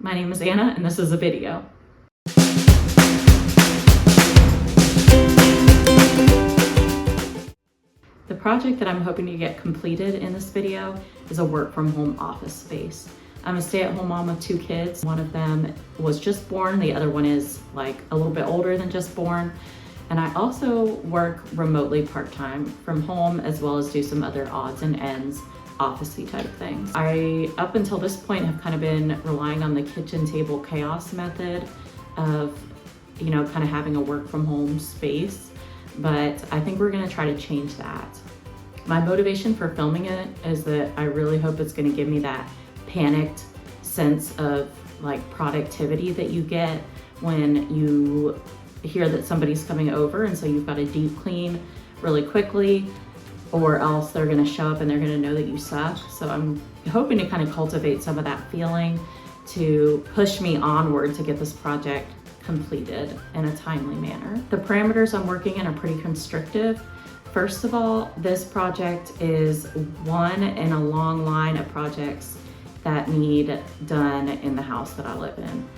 My name is Anna, and this is a video. The project that I'm hoping to get completed in this video is a work from home office space. I'm a stay-at-home mom with 2 kids. One of them was just born, the other one is like a little bit older than just born. And I also work remotely part-time from home, as well as do some other odds and ends office-y type things. I, up until this point, have kind of been relying on the kitchen table chaos method of, kind of having a work from home space. But I think we're gonna try to change that. My motivation for filming it is that I really hope it's gonna give me that panicked sense of like productivity that you get when you hear that somebody's coming over, and so you've got to deep clean really quickly, or else they're gonna show up and they're gonna know that you suck. So I'm hoping to kind of cultivate some of that feeling to push me onward to get this project completed in a timely manner. The parameters I'm working in are pretty constrictive. First of all, this project is one in a long line of projects that need done in the house that I live in.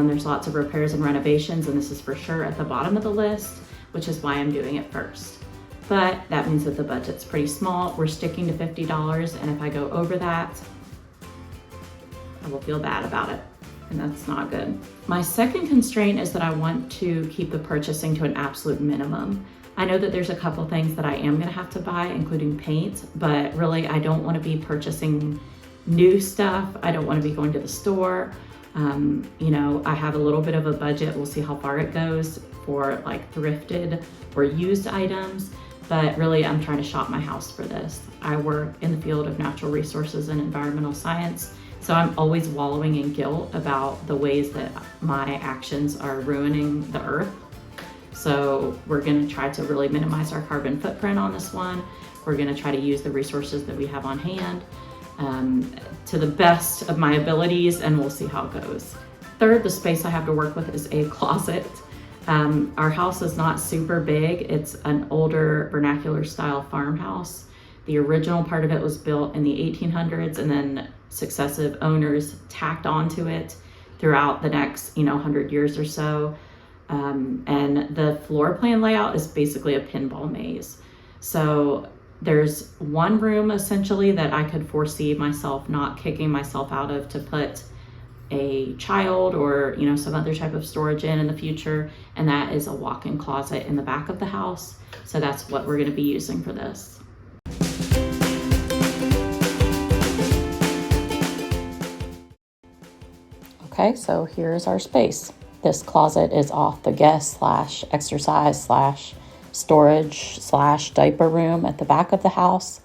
There's lots of repairs and renovations, and this is for sure at the bottom of the list, which is why I'm doing it first. But that means that the budget's pretty small. We're sticking to $50, and if I go over that, I will feel bad about it, and that's not good. My second constraint is that I want to keep the purchasing to an absolute minimum. I know that there's a couple things that I am gonna have to buy, including paint, but really I don't wanna be purchasing new stuff. I don't wanna be going to the store. I have a little bit of a budget. We'll see how far it goes for like thrifted or used items, but really I'm trying to shop my house for this. I work in the field of natural resources and environmental science, so I'm always wallowing in guilt about the ways that my actions are ruining the earth. So we're gonna try to really minimize our carbon footprint on this one. We're gonna try to use the resources that we have on hand to the best of my abilities, and we'll see how it goes. Third, the space I have to work with is a closet. Our house is not super big. It's an older vernacular style farmhouse. The original part of it was built in the 1800s, and then successive owners tacked onto it throughout the next 100 years or so. And the floor plan layout is basically a pinball maze. So there's one room essentially that I could foresee myself not kicking myself out of to put a child or some other type of storage in the future, and that is a walk-in closet in the back of the house. So that's what we're going to be using for this. Okay, so here's our space. This closet is off the guest / exercise / storage / diaper room at the back of the house.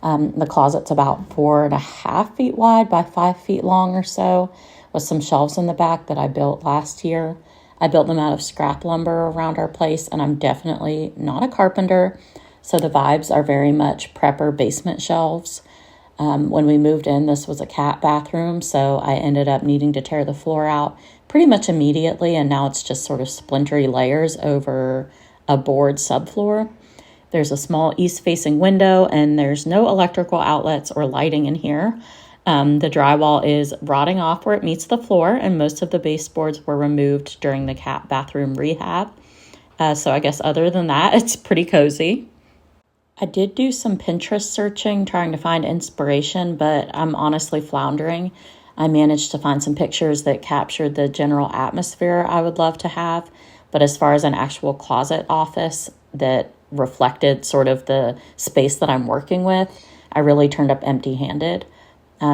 The closet's about 4.5 feet wide by 5 feet long or so, with some shelves in the back that I built last year. I built them out of scrap lumber around our place, and I'm definitely not a carpenter, so the vibes are very much prepper basement shelves. When we moved in, this was a cat bathroom, so I ended up needing to tear the floor out pretty much immediately, and now it's just sort of splintery layers over a board subfloor. There's a small east-facing window, and there's no electrical outlets or lighting in here. The drywall is rotting off where it meets the floor, and most of the baseboards were removed during the cat bathroom rehab. So I guess other than that, it's pretty cozy. I did do some Pinterest searching, trying to find inspiration, but I'm honestly floundering. I managed to find some pictures that captured the general atmosphere I would love to have, but as far as an actual closet office that reflected sort of the space that I'm working with, I really turned up empty-handed.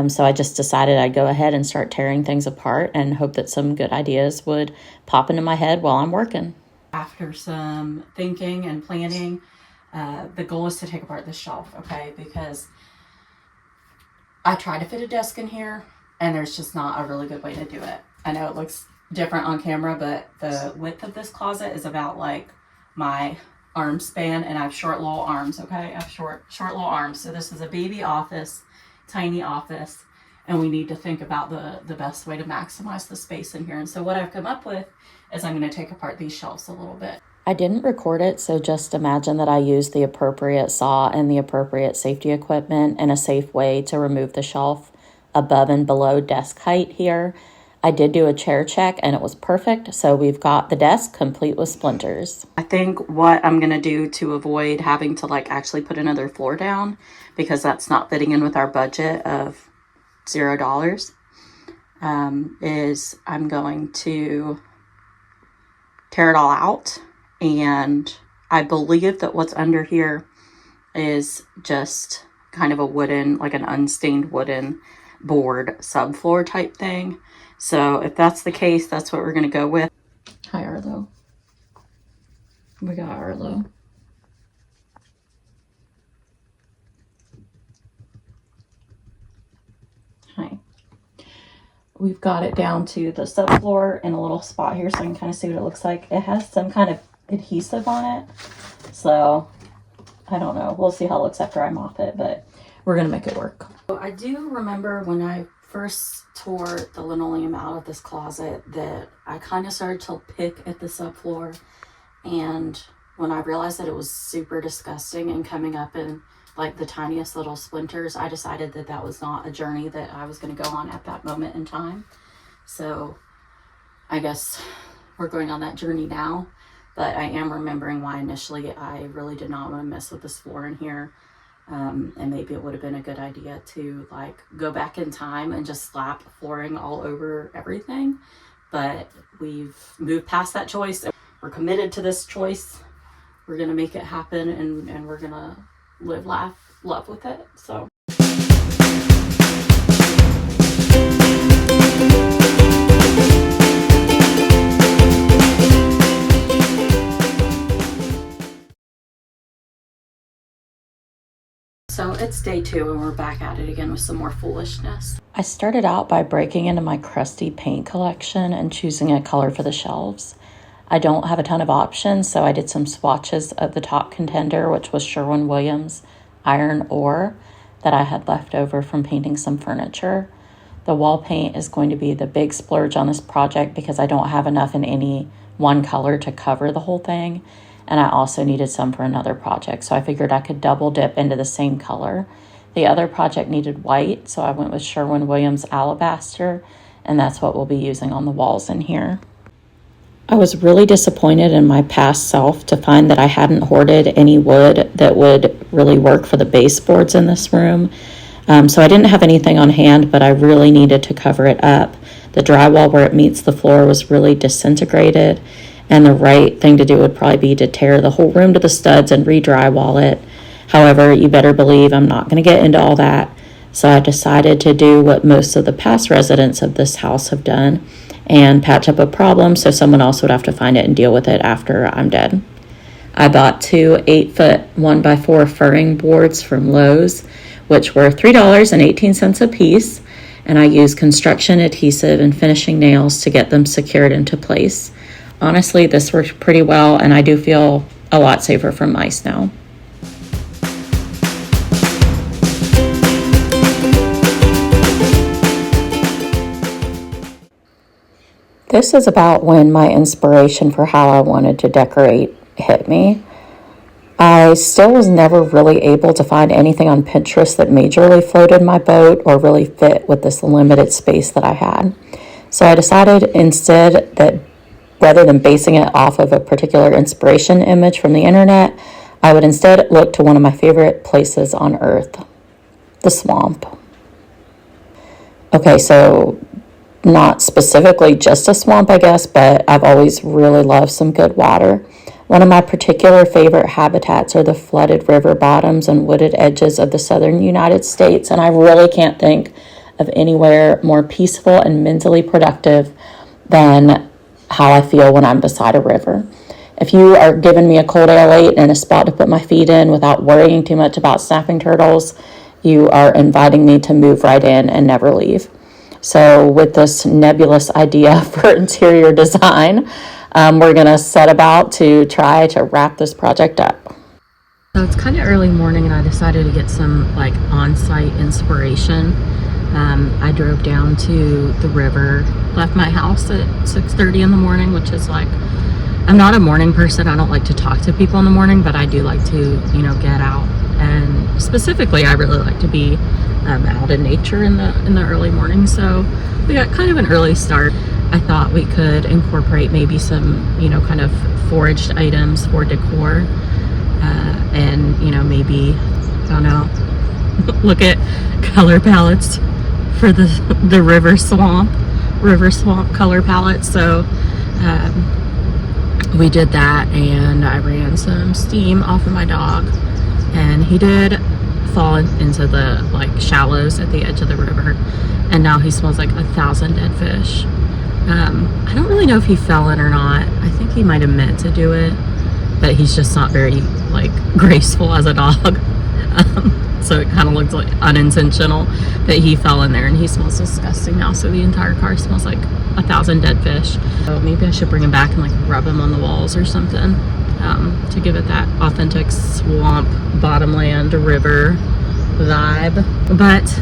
So I just decided I'd go ahead and start tearing things apart and hope that some good ideas would pop into my head while I'm working. After some thinking and planning, the goal is to take apart this shelf, okay? Because I tried to fit a desk in here, and there's just not a really good way to do it. I know it looks different on camera, but the width of this closet is about like my arm span, and I have short little arms, okay? I have short little arms. So this is a baby office, tiny office, and we need to think about the best way to maximize the space in here. And so what I've come up with is I'm going to take apart these shelves a little bit. I didn't record it, so just imagine that I used the appropriate saw and the appropriate safety equipment and a safe way to remove the shelf above and below desk height here. I did do a chair check and it was perfect. So we've got the desk complete with splinters. I think what I'm going to do to avoid having to like actually put another floor down, because that's not fitting in with our budget of $0, is I'm going to tear it all out. And I believe that what's under here is just kind of a wooden, like an unstained wooden board subfloor type thing. So if that's the case, that's what we're going to go with. Hi, Arlo. We got Arlo. Hi. We've got it down to the subfloor in a little spot here so I can kind of see what it looks like. It has some kind of adhesive on it. So I don't know. We'll see how it looks after I mop it, but we're going to make it work. So I do remember when I first tore the linoleum out of this closet that I kind of started to pick at the subfloor. And when I realized that it was super disgusting and coming up in like the tiniest little splinters, I decided that that was not a journey that I was going to go on at that moment in time. So I guess we're going on that journey now, but I am remembering why initially I really did not want to mess with this floor in here. And maybe it would have been a good idea to like go back in time and just slap flooring all over everything. But we've moved past that choice. We're committed to this choice. We're going to make it happen, and we're going to live, laugh, love with it. So. So it's day 2 and we're back at it again with some more foolishness. I started out by breaking into my crusty paint collection and choosing a color for the shelves. I don't have a ton of options, so I did some swatches of the top contender, which was Sherwin-Williams Iron Ore that I had left over from painting some furniture. The wall paint is going to be the big splurge on this project because I don't have enough in any one color to cover the whole thing. And I also needed some for another project, so I figured I could double dip into the same color. The other project needed white, so I went with Sherwin-Williams Alabaster, and that's what we'll be using on the walls in here. I was really disappointed in my past self to find that I hadn't hoarded any wood that would really work for the baseboards in this room. So I didn't have anything on hand, but I really needed to cover it up. The drywall where it meets the floor was really disintegrated, and the right thing to do would probably be to tear the whole room to the studs and re-drywall it. However, you better believe I'm not going to get into all that. So I decided to do what most of the past residents of this house have done and patch up a problem so someone else would have to find it and deal with it after I'm dead. I bought 2 8-foot 1x4 furring boards from Lowe's, which were $3.18 a piece, and I used construction adhesive and finishing nails to get them secured into place. Honestly, this worked pretty well, and I do feel a lot safer from mice now. This is about when my inspiration for how I wanted to decorate hit me. I still was never really able to find anything on Pinterest that majorly floated my boat or really fit with this limited space that I had. So I decided instead that rather than basing it off of a particular inspiration image from the internet, I would instead look to one of my favorite places on earth, the swamp. Okay, so not specifically just a swamp, I guess, but I've always really loved some good water. One of my particular favorite habitats are the flooded river bottoms and wooded edges of the southern United States, and I really can't think of anywhere more peaceful and mentally productive than how I feel when I'm beside a river. If you are giving me a cold ale late and a spot to put my feet in without worrying too much about snapping turtles, you are inviting me to move right in and never leave. So with this nebulous idea for interior design, we're going to set about to try to wrap this project up. So it's kind of early morning and I decided to get some like on-site inspiration. I drove down to the river, left my house at 6:30 in the morning, which is like, I'm not a morning person. I don't like to talk to people in the morning, but I do like to, get out. And specifically, I really like to be out in nature in the early morning. So we got kind of an early start. I thought we could incorporate maybe some, you know, kind of foraged items for decor, and, you know, maybe, I don't know, look at color palettes for the river swamp color palette. So we did that, and I ran some steam off of my dog, and he did fall into the like shallows at the edge of the river, and now he smells like 1,000 dead fish. I don't really know if he fell in or not. I think he might have meant to do it, but he's just not very like graceful as a dog. So it kind of looks like unintentional that he fell in there, and he smells disgusting now. So the entire car smells like 1,000 dead fish. So maybe I should bring him back and like rub him on the walls or something, to give it that authentic swamp, bottomland, river vibe. But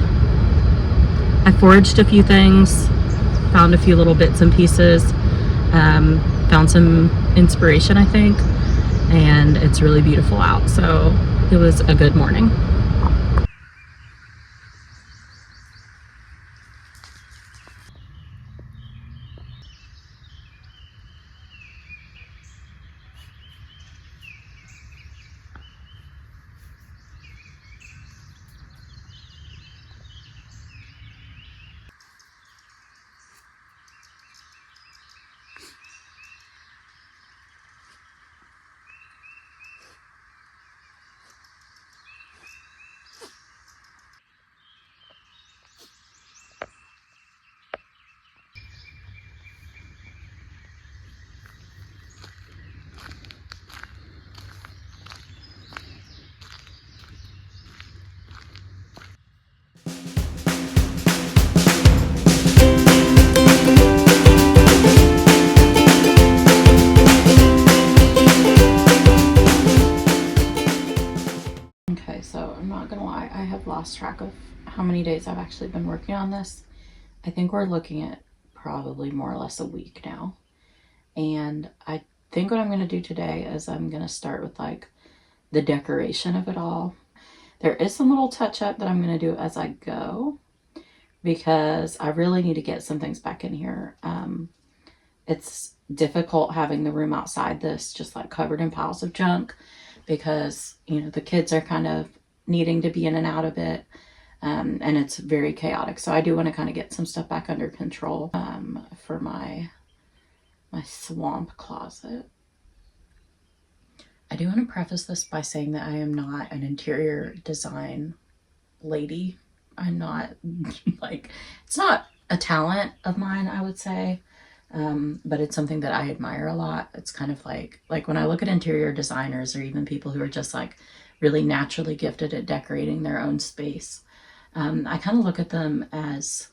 I foraged a few things, found a few little bits and pieces, found some inspiration, I think, and it's really beautiful out. So it was a good morning. Okay, so I'm not gonna lie, I have lost track of how many days I've actually been working on this. I think we're looking at probably more or less a week now. And I think what I'm gonna do today is I'm gonna start with like the decoration of it all. There is some little touch up that I'm gonna do as I go, because I really need to get some things back in here. It's difficult having the room outside this just like covered in piles of junk, because, you know, the kids are kind of needing to be in and out of it, and it's very chaotic. So I do want to kind of get some stuff back under control, for my swamp closet. I do want to preface this by saying that I am not an interior design lady. I'm not like, it's not a talent of mine, I would say. But it's something that I admire a lot. It's kind of like when I look at interior designers, or even people who are just like really naturally gifted at decorating their own space, I kind of look at them as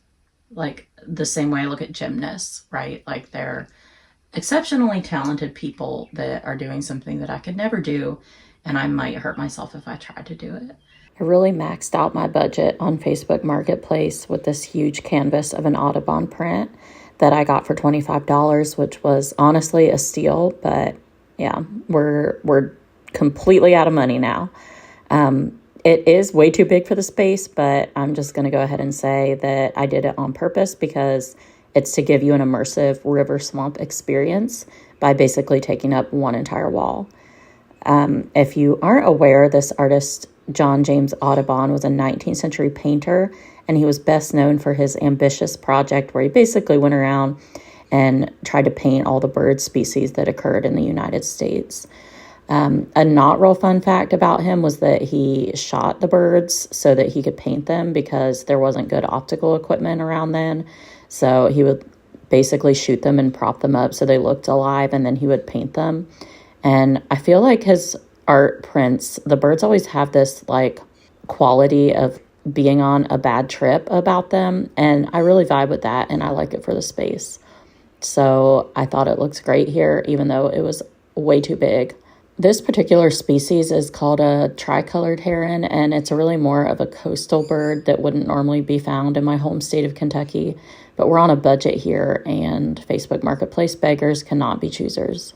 like the same way I look at gymnasts, right? Like they're exceptionally talented people that are doing something that I could never do, and I might hurt myself if I tried to do it. I really maxed out my budget on Facebook Marketplace with this huge canvas of an Audubon print that I got for $25, which was honestly a steal. But yeah, we're completely out of money now. It is way too big for the space, but I'm just going to go ahead and say that I did it on purpose, because it's to give you an immersive river swamp experience by basically taking up one entire wall. If you aren't aware, this artist, John James Audubon, was a 19th century painter, and he was best known for his ambitious project where he basically went around and tried to paint all the bird species that occurred in the United States. A not real fun fact about him was that he shot the birds so that he could paint them, because there wasn't good optical equipment around then. So he would basically shoot them and prop them up so they looked alive, and then he would paint them. And I feel like his art prints, the birds always have this like quality of being on a bad trip about them, and I really vibe with that, and I like it for the space. So I thought it looks great here, even though it was way too big. This particular species is called a tricolored heron, and it's really more of a coastal bird that wouldn't normally be found in my home state of Kentucky. But we're on a budget here, and Facebook Marketplace beggars cannot be choosers.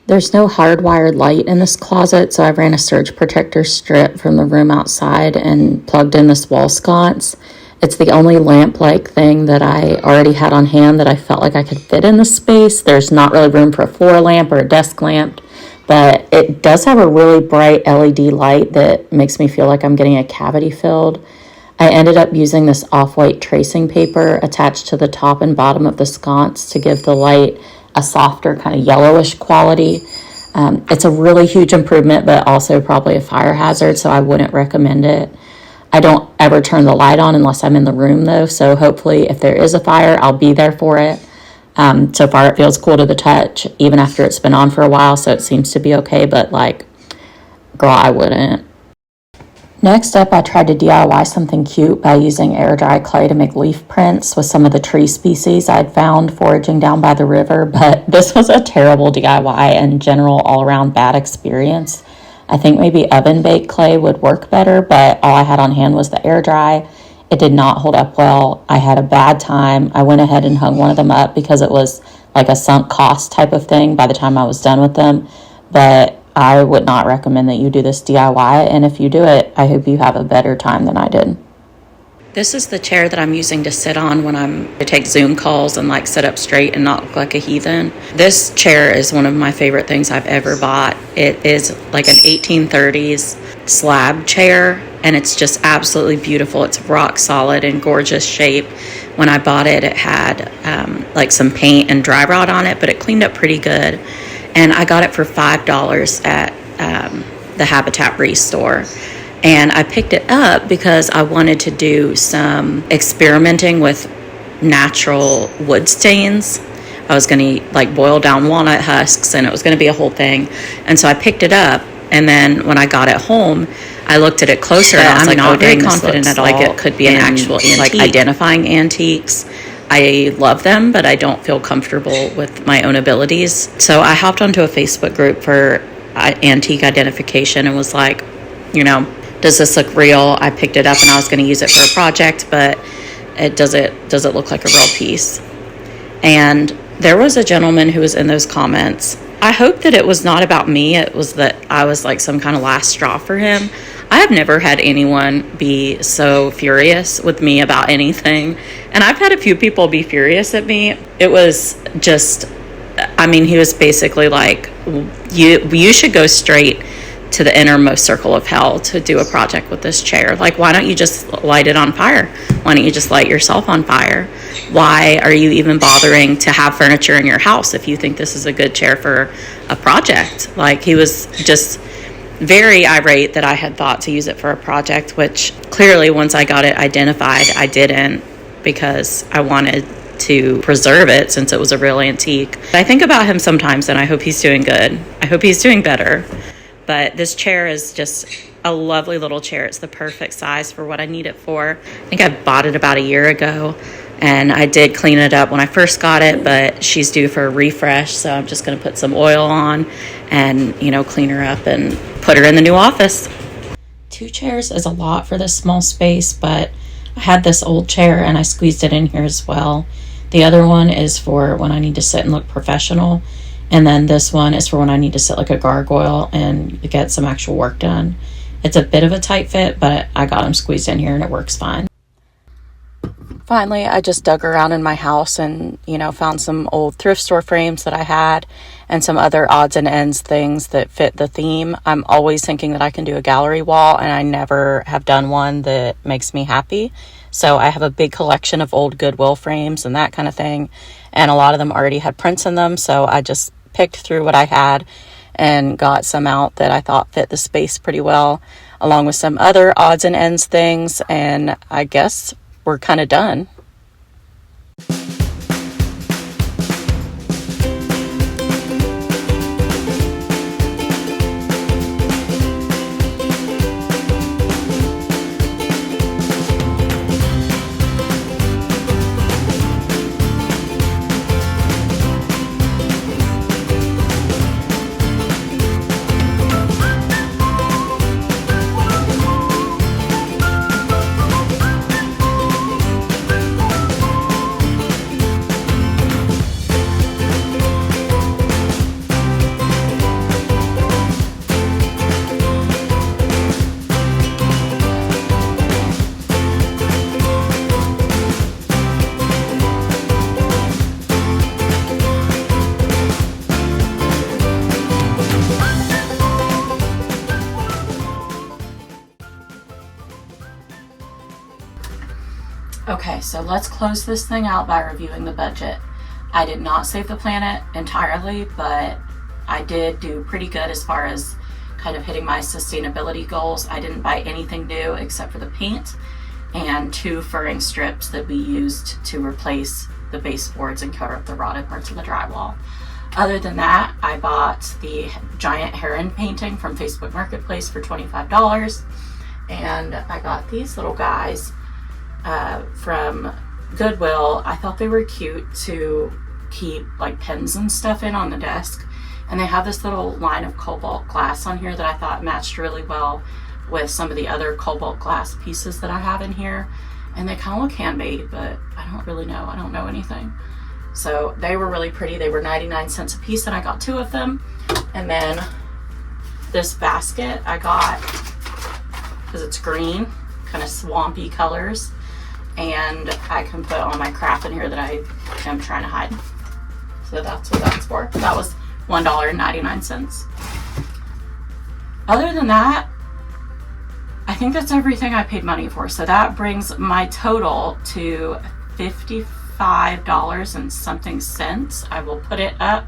There's no hardwired light in this closet, so I ran a surge protector strip from the room outside and plugged in this wall sconce. It's the only lamp-like thing that I already had on hand that I felt like I could fit in the space. There's not really room for a floor lamp or a desk lamp, but it does have a really bright LED light that makes me feel like I'm getting a cavity filled. I ended up using this off-white tracing paper attached to the top and bottom of the sconce to give the light a softer kind of yellowish quality. It's a really huge improvement, but also probably a fire hazard, so I wouldn't recommend it. I don't ever turn the light on unless I'm in the room, though, so hopefully if there is a fire, I'll be there for it. So far, it feels cool to the touch, even after it's been on for a while, so it seems to be okay, but, like, girl, I wouldn't. Next up, I tried to DIY something cute by using air-dry clay to make leaf prints with some of the tree species I'd found foraging down by the river, but this was a terrible DIY and general all-around bad experience. I think maybe oven-baked clay would work better, but all I had on hand was the air-dry. It did not hold up well. I had a bad time. I went ahead and hung one of them up because it was like a sunk cost type of thing by the time I was done with them, but I would not recommend that you do this DIY, and if you do it, I hope you have a better time than I did. This is the chair that I'm using to sit on when I'm to take Zoom calls and like sit up straight and not look like a heathen. This chair is one of my favorite things I've ever bought. It is like an 1830s slab chair, and it's just absolutely beautiful. It's rock solid and gorgeous shape. When I bought it, it had like some paint and dry rot on it, but it cleaned up pretty good. And I got it for $5 at the Habitat Restore. And I picked it up because I wanted to do some experimenting with natural wood stains. I was going to like boil down walnut husks, and it was going to be a whole thing. And so I picked it up, and then when I got it home, I looked at it closer, and I was like, not very confident at all. Like it could be an actual antique. Like identifying antiques. I love them, but I don't feel comfortable with my own abilities. So I hopped onto a Facebook group for antique identification and was like, you know, does this look real? I picked it up and I was going to use it for a project, but does it look like a real piece? And there was a gentleman who was in those comments. I hope that it was not about me. It was that I was like some kind of last straw for him. I have never had anyone be so furious with me about anything. And I've had a few people be furious at me. It was just, I mean, he was basically like, you should go straight to the innermost circle of hell to do a project with this chair. Like, why don't you just light it on fire? Why don't you just light yourself on fire? Why are you even bothering to have furniture in your house if you think this is a good chair for a project? Like, he was just very irate that I had thought to use it for a project, which clearly once I got it identified, I didn't, because I wanted to preserve it since it was a real antique. I think about him sometimes and I hope he's doing good. I hope he's doing better. But this chair is just a lovely little chair. It's the perfect size for what I need it for. I think I bought it about a year ago, and I did clean it up when I first got it, but she's due for a refresh, so I'm just going to put some oil on and, you know, clean her up and put her in the new office. 2 chairs is a lot for this small space, but I had this old chair and I squeezed it in here as well. The other one is for when I need to sit and look professional. And then this one is for when I need to sit like a gargoyle and get some actual work done. It's a bit of a tight fit, but I got them squeezed in here and it works fine. Finally, I just dug around in my house and, you know, found some old thrift store frames that I had and some other odds and ends things that fit the theme. I'm always thinking that I can do a gallery wall, and I never have done one that makes me happy. So I have a big collection of old Goodwill frames and that kind of thing. And a lot of them already had prints in them, so I just picked through what I had and got some out that I thought fit the space pretty well, along with some other odds and ends things, and I guess we're kind of done. Okay, so let's close this thing out by reviewing the budget. I did not save the planet entirely, but I did do pretty good as far as kind of hitting my sustainability goals. I didn't buy anything new except for the paint and 2 furring strips that we used to replace the baseboards and cover up the rotted parts of the drywall. Other than that, I bought the giant heron painting from Facebook Marketplace for $25. And I got these little guys from Goodwill. I thought they were cute to keep like pens and stuff in on the desk. And they have this little line of cobalt glass on here that I thought matched really well with some of the other cobalt glass pieces that I have in here. And they kind of look handmade, but I don't really know. I don't know anything. So they were really pretty. They were 99 cents a piece and I got 2 of them. And then this basket I got because it's green, kind of swampy colors. And I can put all my crap in here that I am trying to hide. So that's what that's for. That was $1.99. Other than that, I think that's everything I paid money for. So that brings my total to $55 and something cents. I will put it up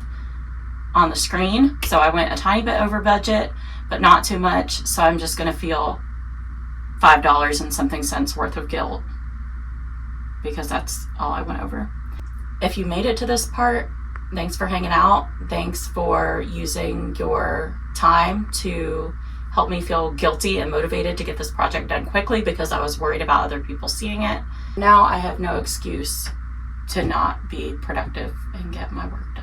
on the screen. So I went a tiny bit over budget, but not too much. So I'm just going to feel $5 and something cents worth of guilt because that's all I went over. If you made it to this part, thanks for hanging out. Thanks for using your time to help me feel guilty and motivated to get this project done quickly because I was worried about other people seeing it. Now I have no excuse to not be productive and get my work